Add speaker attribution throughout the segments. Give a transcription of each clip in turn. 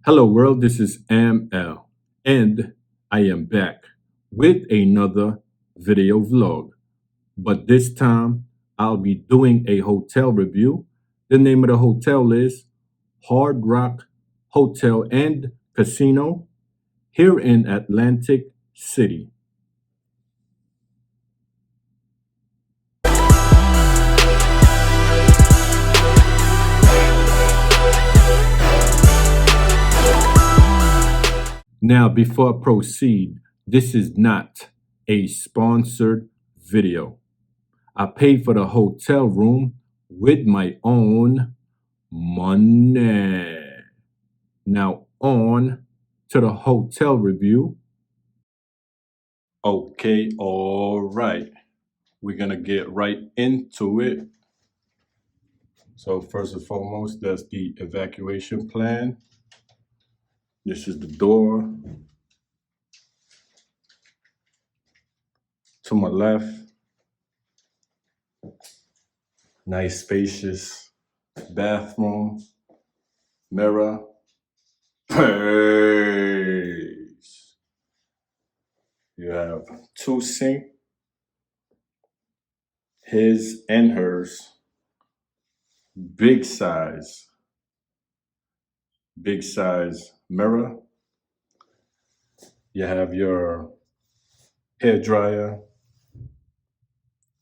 Speaker 1: Hello world, this is ML and I am back with another video vlog. But this time I'll be doing a hotel review. The name of the hotel is Hard Rock Hotel and Casino here in Atlantic City. Now, before I proceed, this is not a sponsored video. I paid for the hotel room with my own money. Now, on to the hotel review. Okay, all right. We're going to get right into it. So, first and foremost, that's the evacuation plan. This is the door. To my left, nice spacious bathroom, mirror, space. You have two sinks, his and hers, big size mirror. You have your hair dryer,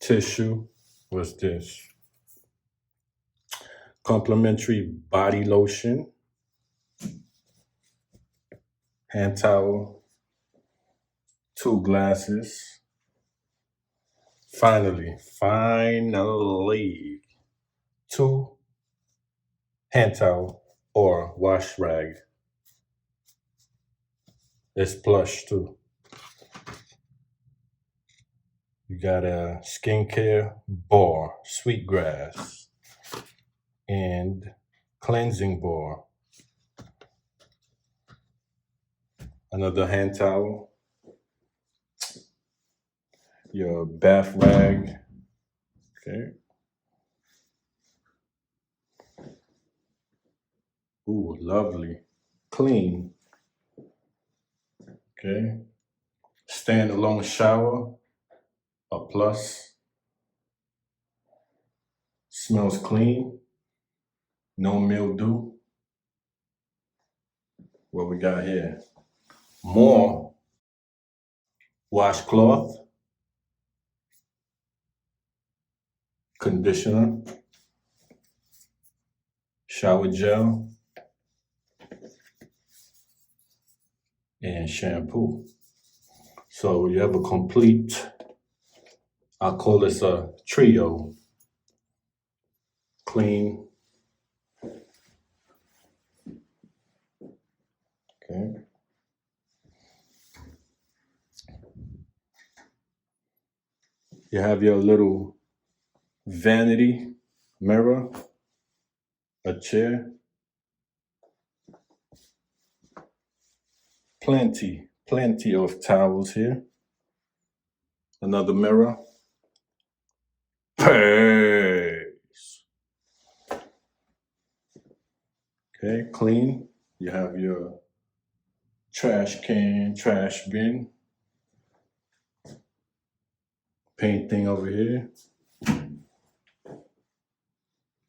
Speaker 1: tissue. What's this? Complimentary body lotion, hand towel, two glasses. Finally, two hand towel or wash rag. It's plush too. You got a skincare bar, sweetgrass, and cleansing bar. Another hand towel. Your bath rag. Okay. Ooh, lovely. Clean. Okay. Standalone shower. A plus. Smells clean. No mildew. What we got here? More washcloth. Conditioner. Shower gel. And shampoo. So you have a complete, I call this a trio. Clean. Okay. You have your little vanity mirror, a chair. Plenty of towels here. Another mirror. Pace. Okay, clean. You have your trash can, trash bin. Painting over here.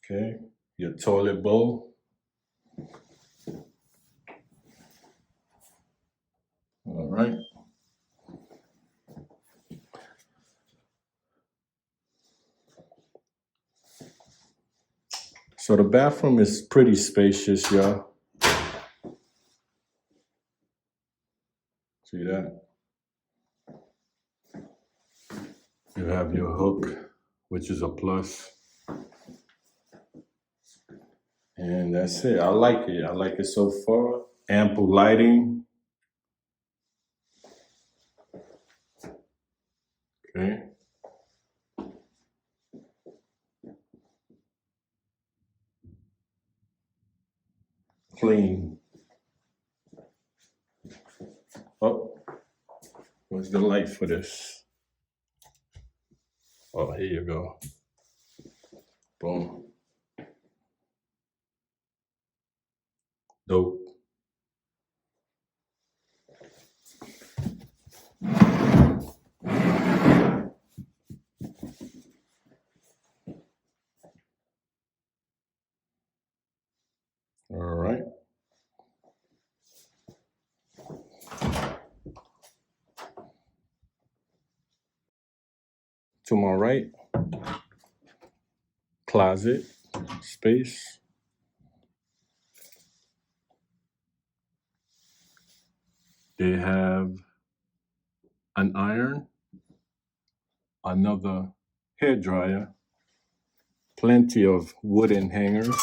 Speaker 1: Okay, your toilet bowl. All right. So the bathroom is pretty spacious, y'all. See that? You have your hook, which is a plus. And that's it. I like it. I like it so far. Ample lighting. Okay. Clean. Oh, where's the light for this? Oh, here you go. Boom. Dope. All right. To my right, closet space. They have an iron, another hair dryer, plenty of wooden hangers.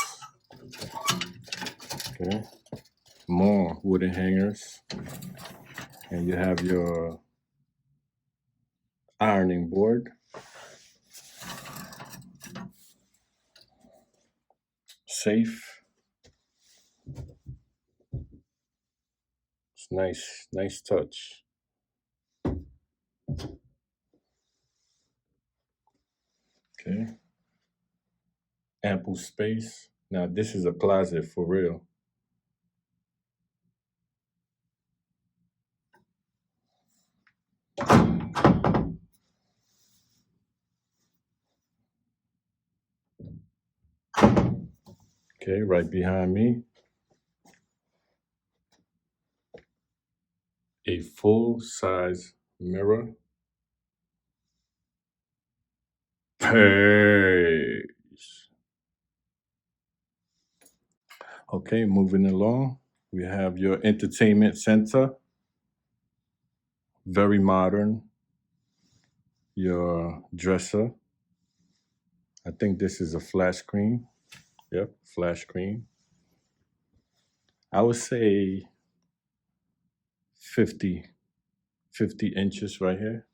Speaker 1: Okay. More wooden hangers. And you have your ironing board. Safe. It's nice, nice touch. Okay. Ample space. Now this is a closet for real. Okay, right behind me, a full-size mirror. Peace. Okay, moving along, we have your entertainment center. Very modern. Your dresser. I think this is a flat screen. Yep, flat screen. I would say 50 inches right here.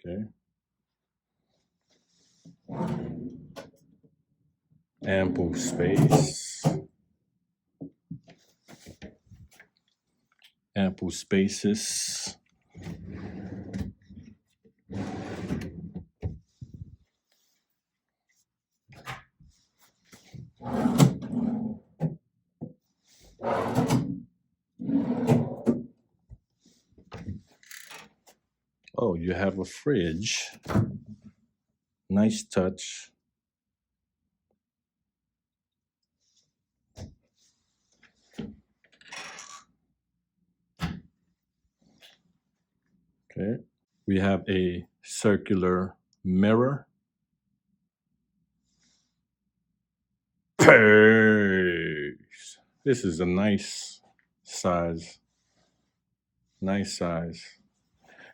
Speaker 1: Okay. Ample space. Ample spaces. Oh, you have a fridge. Nice touch. Okay. We have a circular mirror. Peace. This is a nice size. Nice size.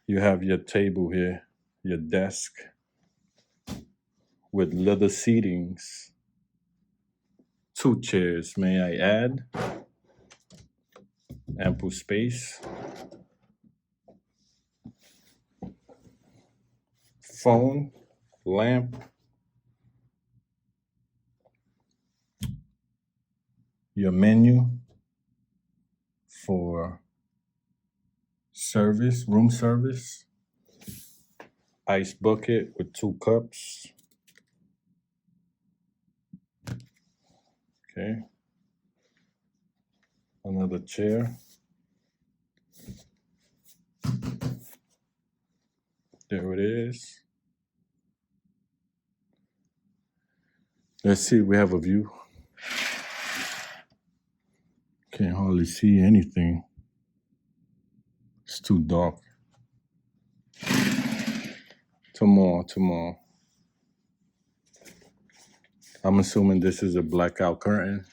Speaker 1: You have your table here, your desk with leather seatings. 2 chairs, may I add? Ample space. Phone, lamp. Your menu for service, room service. Ice bucket with 2 cups. Okay. Another chair. There it is. Let's see, we have a view. Can't hardly see anything. It's too dark. Tomorrow. I'm assuming this is a blackout curtain.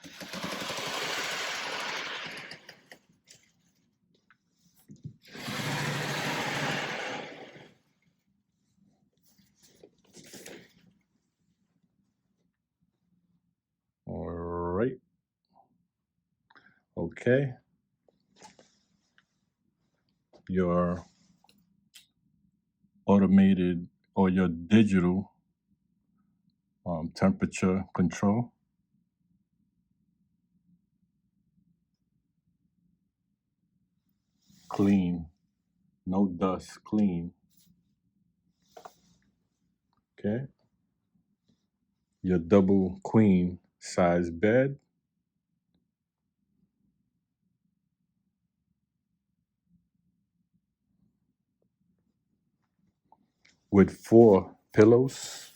Speaker 1: All right. Okay. Your automated or your digital temperature control. Clean. No dust. Clean. Okay. Your double queen size bed. With 4 pillows.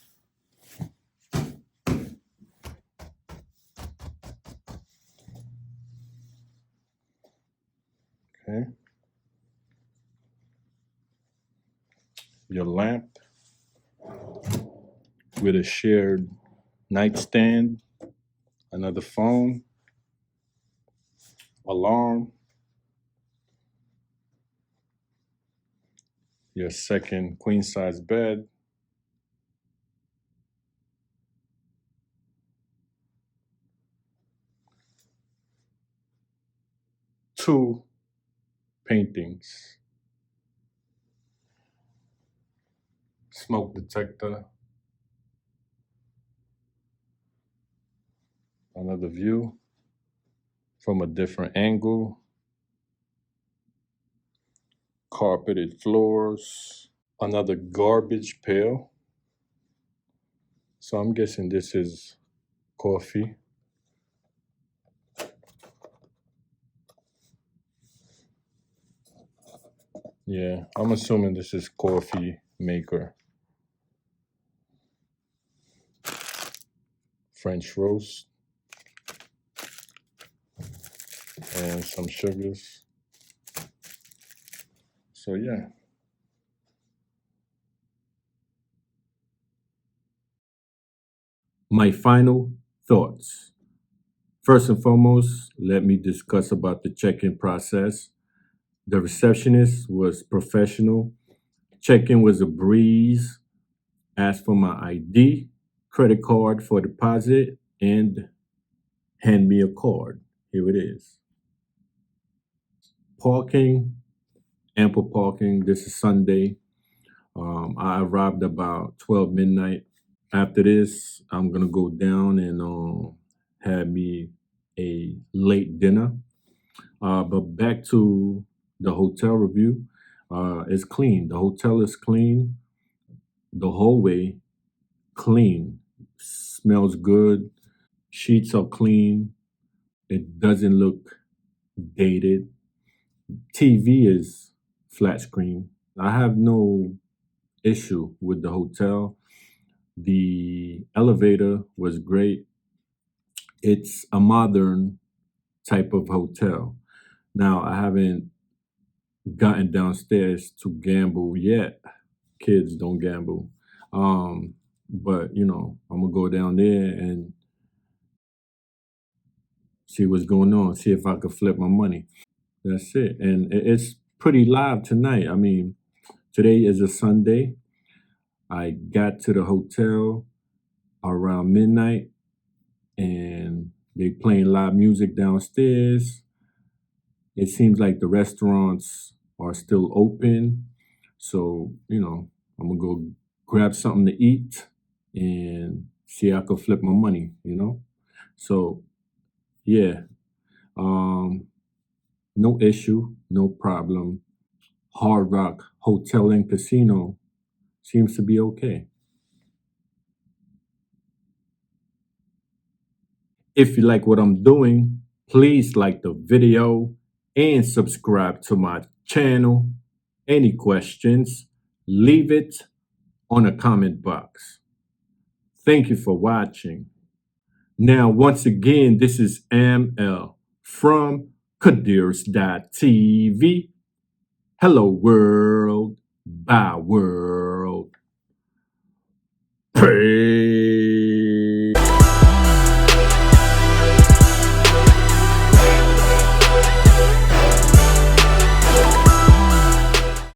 Speaker 1: Okay. Your lamp with a shared nightstand, another phone, alarm, your second queen size bed, two paintings, smoke detector, another view from a different angle, carpeted floors, another garbage pail. So I'm guessing this is coffee. Yeah, I'm assuming this is coffee maker. French roast and some sugars. So yeah. My final thoughts. First and foremost, let me discuss about the check-in process. The receptionist was professional. Check-in was a breeze. Asked for my ID, credit card for deposit, and hand me a card. Here it is. Parking, ample parking. This is Sunday. I arrived about 12 midnight. After this, I'm gonna go down and have me a late dinner. But back to the hotel review. It's clean. The hotel is clean. The hallway clean. Smells good. Sheets are clean. It doesn't look dated. TV is flat screen. I have no issue with the hotel. The elevator was great. It's a modern type of hotel. Now, I haven't gotten downstairs to gamble yet. Kids don't gamble. But I'm gonna go down there and see what's going on, see if I could flip my money. That's it. And it's pretty live tonight. I mean, today is a Sunday. I got to the hotel around midnight and they playing live music downstairs. It seems like the restaurants are still open. So, I'm gonna go grab something to eat and see how I can flip my money. So yeah. Um, no issue, no problem. Hard Rock Hotel and Casino seems to be okay. If you like what I'm doing, please like the video and subscribe to my channel. Any questions, leave it on a comment box. Thank you for watching. Now, once again, this is ML from KadeersTV. Hello, world. Bye, world. Peace.